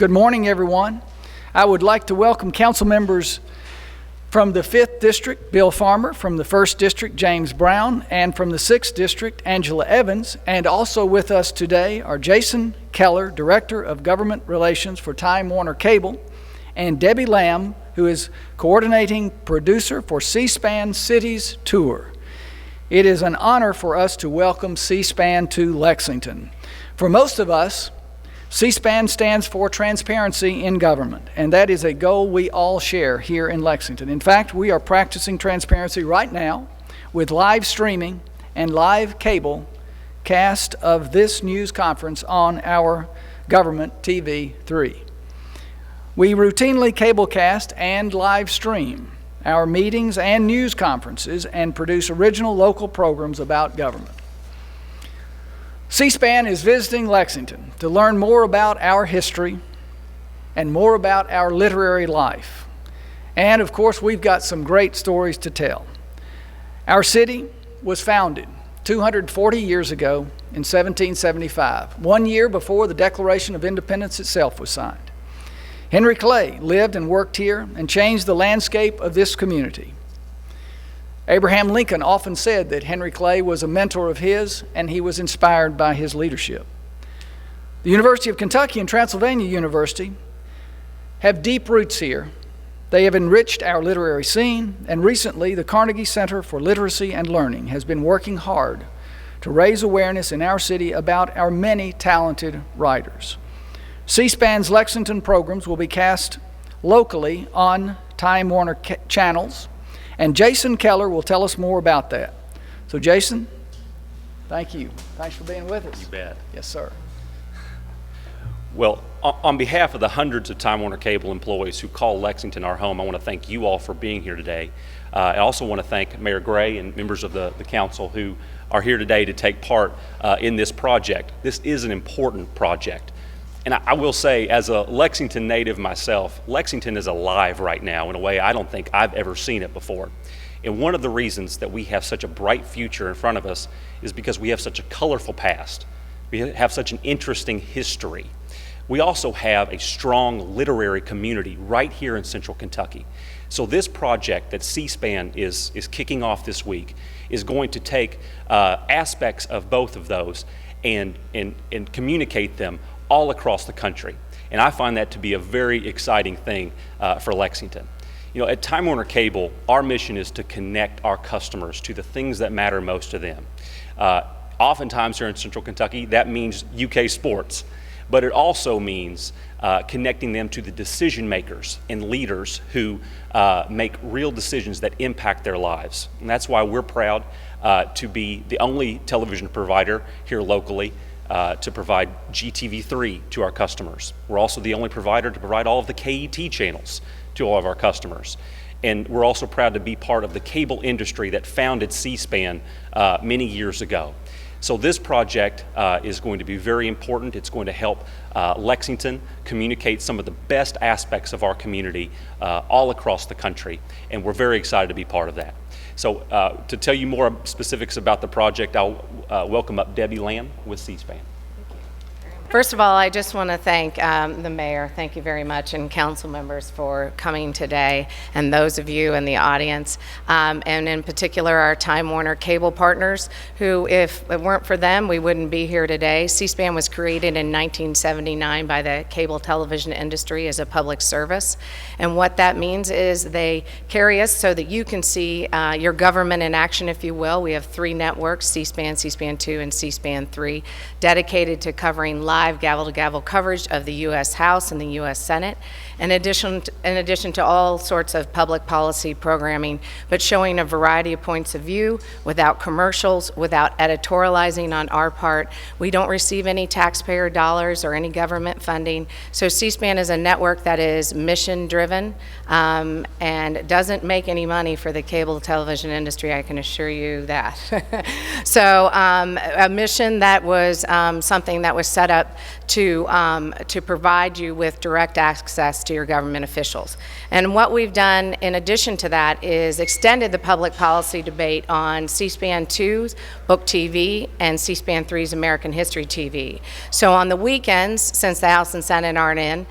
Good morning, everyone. I would like to welcome council members from the 5th District, Bill Farmer, from the 1st District, James Brown, and from the 6th District, Angela Evans. And also with us today are Jason Keller, Director of Government Relations for Time Warner Cable, and Debbie Lamb, who is coordinating producer for C-SPAN Cities Tour. It is an honor for us to welcome C-SPAN to Lexington. For most of us, C-SPAN stands for transparency in government, and that is a goal we all share here in Lexington. In fact, we are practicing transparency right now with live streaming and live cable cast of this news conference on our government TV3. We routinely cablecast and live stream our meetings and news conferences and produce original local programs about government. C-SPAN is visiting Lexington to learn more about our history and more about our literary life. And of course, we've got some great stories to tell. Our city was founded 240 years ago in 1775, 1 year before the Declaration of Independence itself was signed. Henry Clay lived and worked here and changed the landscape of this community. Abraham Lincoln often said that Henry Clay was a mentor of his, and he was inspired by his leadership. The University of Kentucky and Transylvania University have deep roots here. They have enriched our literary scene, and recently the Carnegie Center for Literacy and Learning has been working hard to raise awareness in our city about our many talented writers. C-SPAN's Lexington programs will be cast locally on Time Warner channels, and Jason Keller will tell us more about that. So Jason, thank you. Thanks for being with us. You bet. Yes, sir. Well, on behalf of the hundreds of Time Warner Cable employees who call Lexington our home, I want to thank you all for being here today. I also want to thank Mayor Gray and members of the council who are here today to take part in this project. This is an important project. And I will say, as a Lexington native myself, Lexington is alive right now in a way I don't think I've ever seen it before. And one of the reasons that we have such a bright future in front of us is because we have such a colorful past. We have such an interesting history. We also have a strong literary community right here in Central Kentucky. So this project that C-SPAN is kicking off this week is going to take aspects of both of those and communicate them all across the country. And I find that to be a very exciting thing for Lexington. You know, at Time Warner Cable, our mission is to connect our customers to the things that matter most to them. Oftentimes here in Central Kentucky, that means UK sports, but it also means connecting them to the decision makers and leaders who make real decisions that impact their lives. And that's why we're proud to be the only television provider here locally to provide GTV3 to our customers. We're also the only provider to provide all of the KET channels to all of our customers. And we're also proud to be part of the cable industry that founded C-SPAN many years ago. So this project is going to be very important. It's going to help Lexington communicate some of the best aspects of our community all across the country, and we're very excited to be part of that. So to tell you more specifics about the project, I'll welcome up Debbie Lamb with C-SPAN. First of all, I just want to thank the mayor, thank you very much, and council members for coming today, and those of you in the audience, and in particular our Time Warner Cable partners, who, if it weren't for them, we wouldn't be here today. C-SPAN was created in 1979 by the cable television industry as a public service, and what that means is they carry us so that you can see your government in action, if you will. We have 3 networks, C-SPAN, C-SPAN 2, and C-SPAN 3, dedicated to covering live gavel-to-gavel coverage of the U.S. House and the U.S. Senate, in addition to all sorts of public policy programming, but showing a variety of points of view without commercials, without editorializing on our part. We don't receive any taxpayer dollars or any government funding. So C-SPAN is a network that is mission-driven and doesn't make any money for the cable television industry, I can assure you that. So a mission that was something that was set up up to provide you with direct access to your government officials. And what we've done in addition to that is extended the public policy debate on C-SPAN 2's Book TV and C-SPAN 3's American History TV. So on the weekends, since the House and Senate aren't in,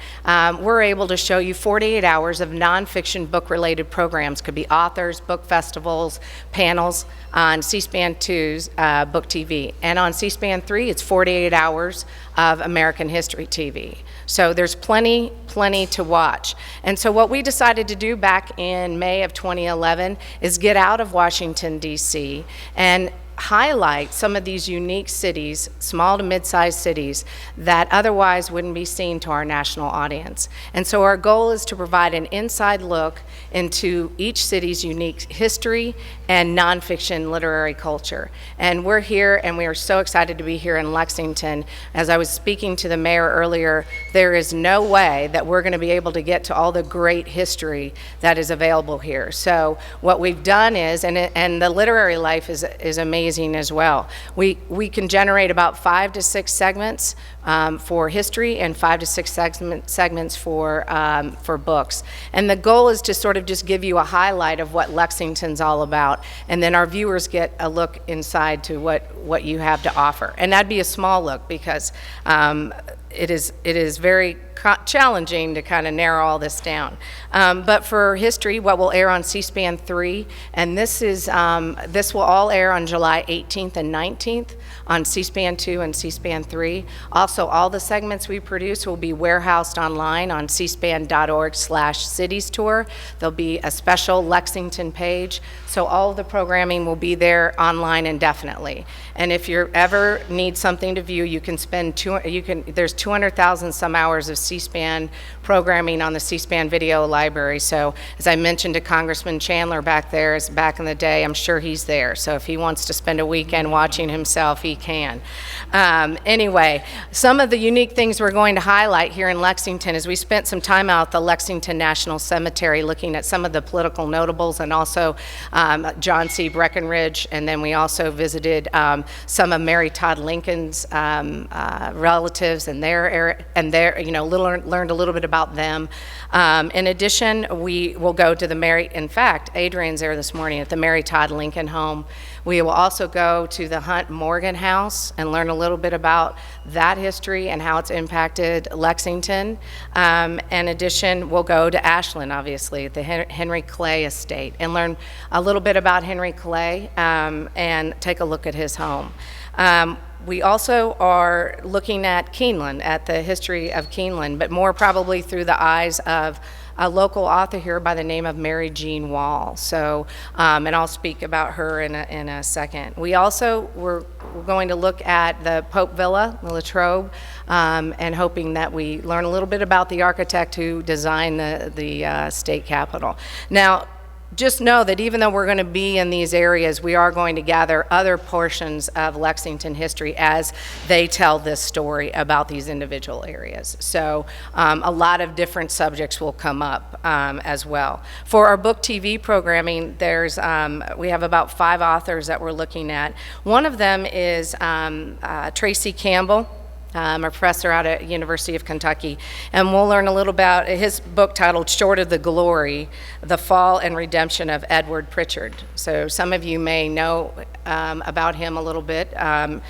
we're able to show you 48 hours of nonfiction book-related programs. Could be authors, book festivals, panels on C-SPAN 2's Book TV. And on C-SPAN 3, it's 48 hours of American History TV. So there's plenty to watch. And so what we decided to do back in May of 2011 is get out of Washington, D.C., and highlight some of these unique cities, small to mid-sized cities, that otherwise wouldn't be seen to our national audience. And so our goal is to provide an inside look into each city's unique history and nonfiction literary culture. And we're here, and we are so excited to be here in Lexington. As I was speaking to the mayor earlier, there is no way that we're going to be able to get to all the great history that is available here. So what we've done is, and the literary life is amazing as well. We can generate about 5 to 6 segments for history and 5 to 6 segments for books. And the goal is to sort of just give you a highlight of what Lexington's all about, and then our viewers get a look inside to what you have to offer. And that'd be a small look, because it is very challenging to kind of narrow all this down. But for history, what will air on C-SPAN 3, and this will all air on July 18th and 19th on C-SPAN 2 and C-SPAN 3. Also, all the segments we produce will be warehoused online on cspan.org/cities tour. There'll be a special Lexington page, so all of the programming will be there online indefinitely. And if you ever need something to view, you can there's 200,000 some hours of C-SPAN programming on the C-SPAN video library. So as I mentioned to Congressman Chandler back in the day, I'm sure he's there. So if he wants to spend a weekend watching himself, he can. Anyway, some of the unique things we're going to highlight here in Lexington is we spent some time out at the Lexington National Cemetery looking at some of the political notables, and also John C. Breckinridge, and then we also visited some of Mary Todd Lincoln's relatives and learned a little bit about them. In addition, we will go to in fact, Adrian's there this morning at the Mary Todd Lincoln home. We will also go to the Hunt Morgan House and learn a little bit about that history and how it's impacted Lexington. In addition, we'll go to Ashland, obviously, at the Henry Clay estate, and learn a little bit about Henry Clay and take a look at his home. We also are looking at Keeneland, at the history of Keeneland, but more probably through the eyes of a local author here by the name of Mary Jean Wall. So, and I'll speak about her in a second. We're going to look at the Pope Villa, the Latrobe, and hoping that we learn a little bit about the architect who designed the state capitol. Now, just know that even though we're going to be in these areas, we are going to gather other portions of Lexington history as they tell this story about these individual areas. So a lot of different subjects will come up as well. For our book TV programming, we have about 5 authors that we're looking at. One of them is Tracy Campbell, a professor out at University of Kentucky, and we'll learn a little about his book titled Short of the Glory, The Fall and Redemption of Edward Pritchard. So some of you may know about him a little bit. And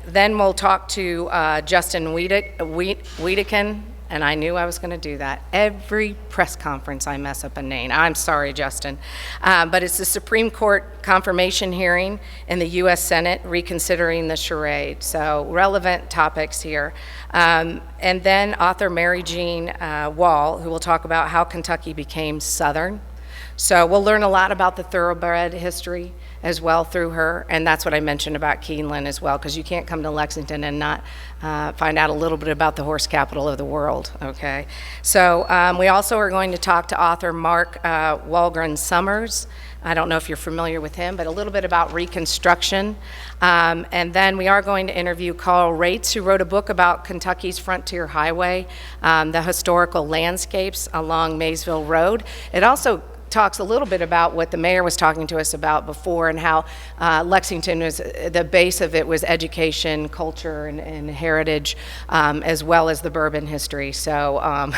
then we'll talk to Justin Wedekind, and I knew I was going to do that. Every press conference I mess up a name. I'm sorry, Justin. But it's the Supreme Court confirmation hearing in the U.S. Senate reconsidering the charade. So relevant topics here. And then author Mary Jean Wall, who will talk about how Kentucky became Southern. So we'll learn a lot about the thoroughbred history as well through her, and that's what I mentioned about Keeneland as well, because you can't come to Lexington and not find out a little bit about the horse capital of the world, okay? So we also are going to talk to author Mark Walgren Summers. I don't know if you're familiar with him, but a little bit about Reconstruction. And then we are going to interview Carl Rates, who wrote a book about Kentucky's Frontier Highway, the historical landscapes along Maysville Road. It also talks a little bit about what the mayor was talking to us about before, and how Lexington was, the base of it was education, culture, and heritage, as well as the bourbon history. So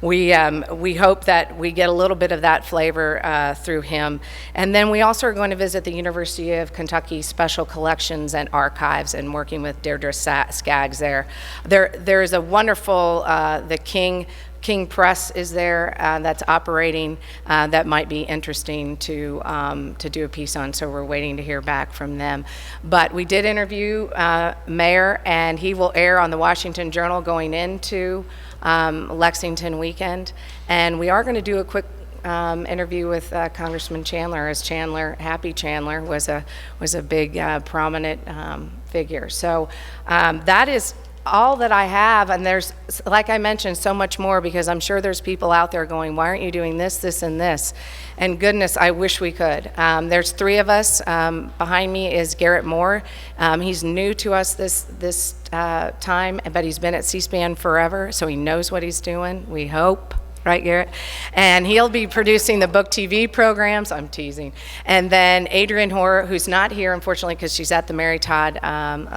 we hope that we get a little bit of that flavor through him. And then we also are going to visit the University of Kentucky Special Collections and Archives, and working with Deirdre Skaggs there. There is a wonderful, the King Press is there that's operating, that might be interesting to do a piece on, so we're waiting to hear back from them. But we did interview Mayor, and he will air on the Washington Journal going into Lexington weekend. And we are going to do a quick interview with Congressman Chandler, as Happy Chandler was a big prominent figure. So that is all that I have, and there's, like I mentioned, so much more, because I'm sure there's people out there going, why aren't you doing this, this, and this? And goodness, I wish we could. There's three of us. Behind me is Garrett Moore. He's new to us this time, but he's been at C-SPAN forever, so he knows what he's doing, we hope. Right, Garrett? And he'll be producing the book TV programs. I'm teasing. And then Adrienne Hoare, who's not here, unfortunately, because she's at the Mary Todd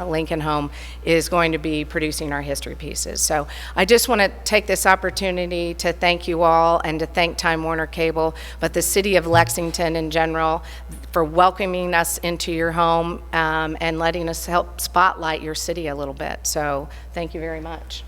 Lincoln Home, is going to be producing our history pieces. So I just want to take this opportunity to thank you all, and to thank Time Warner Cable, but the city of Lexington in general, for welcoming us into your home, and letting us help spotlight your city a little bit. So thank you very much.